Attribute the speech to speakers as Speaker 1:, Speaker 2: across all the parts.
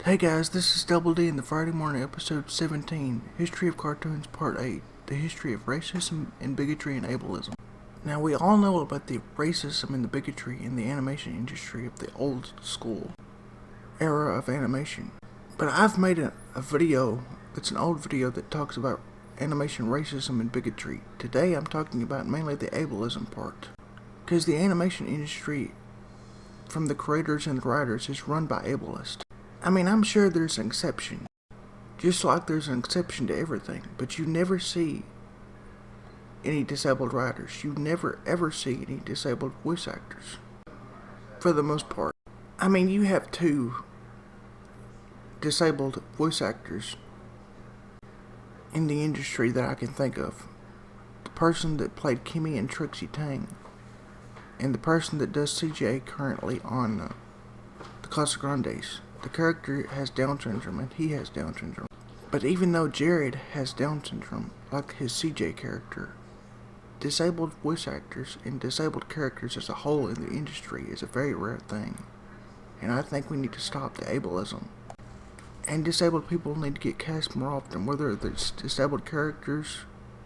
Speaker 1: Hey guys, this is Double D in the Friday Morning episode 17, History of Cartoons Part 8, the history of racism and bigotry and ableism. Now we all know about the racism and the bigotry in the animation industry of the old school era of animation. But I've made a video that's an old video that talks about animation racism and bigotry. Today I'm talking about mainly the ableism part. Because the animation industry, from the creators and the writers, is run by ableists. I mean, I'm sure there's an exception, just like there's an exception to everything, but you never see any disabled writers. You never ever see any disabled voice actors, for the most part. I mean, you have two disabled voice actors in the industry that I can think of. The person that played Kimmy and Trixie Tang, and the person that does CJ currently on the Casa Grandes. The character has Down syndrome, and he has Down syndrome. But even though Jared has Down syndrome, like his CJ character, disabled voice actors and disabled characters as a whole in the industry is a very rare thing. And I think we need to stop the ableism. And disabled people need to get cast more often, whether it's disabled characters,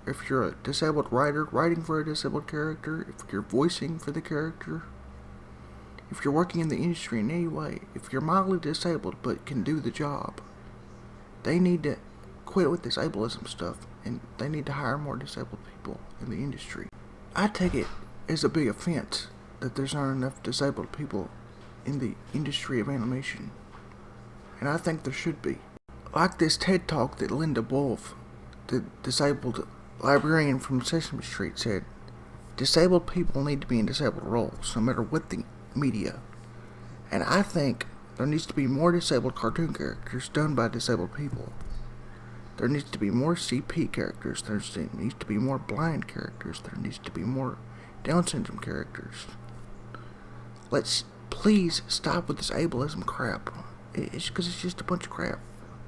Speaker 1: if you're a disabled writer writing for a disabled character, if you're voicing for the character, if you're working in the industry in any way, if you're mildly disabled but can do the job, they need to quit with this ableism stuff, and they need to hire more disabled people in the industry. I take it as a big offense that there's not enough disabled people in the industry of animation, and I think there should be. Like this TED Talk that Linda Wolf, the disabled librarian from Sesame Street, said, disabled people need to be in disabled roles, no matter what the media. And I think there needs to be more disabled cartoon characters done by disabled people. There needs to be more CP characters. There needs to be more blind characters. There needs to be more Down syndrome characters. Let's please stop with this ableism crap. It's because it's just a bunch of crap.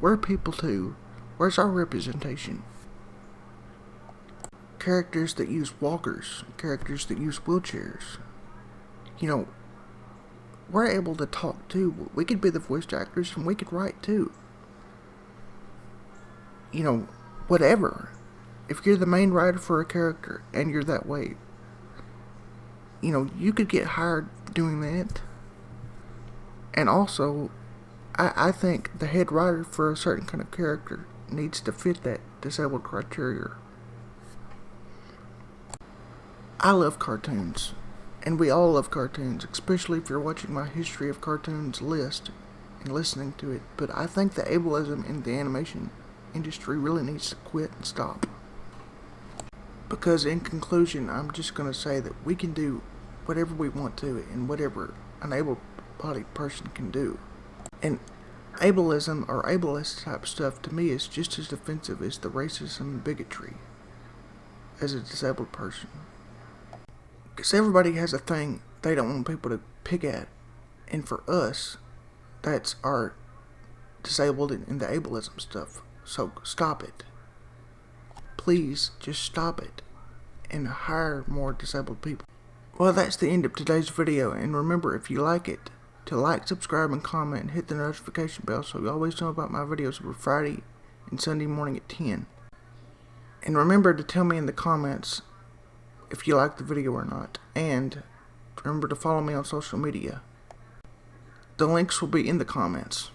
Speaker 1: We're people too. Where's our representation? Characters that use walkers, characters that use wheelchairs. You know, we're able to talk too. We could be the voice actors and we could write too. You know, whatever. If you're the main writer for a character and you're that way, you know, you could get hired doing that. And also, I think the head writer for a certain kind of character needs to fit that disabled criteria. I love cartoons. And we all love cartoons, especially if you're watching my History of Cartoons list and listening to it. But I think the ableism in the animation industry really needs to quit and stop. Because in conclusion, I'm just going to say that we can do whatever we want to and whatever an able-bodied person can do. And ableism or ableist type stuff to me is just as offensive as the racism and bigotry as a disabled person. Because everybody has a thing they don't want people to pick at. And for us, that's our disabled and the ableism stuff. So stop it. Please just stop it. And hire more disabled people. Well, that's the end of today's video. And remember, if you like it, to like, subscribe, and comment, and hit the notification bell so you always know about my videos every Friday and Sunday morning at 10. And remember to tell me in the comments if you like the video or not, and remember to follow me on social media. The links will be in the comments.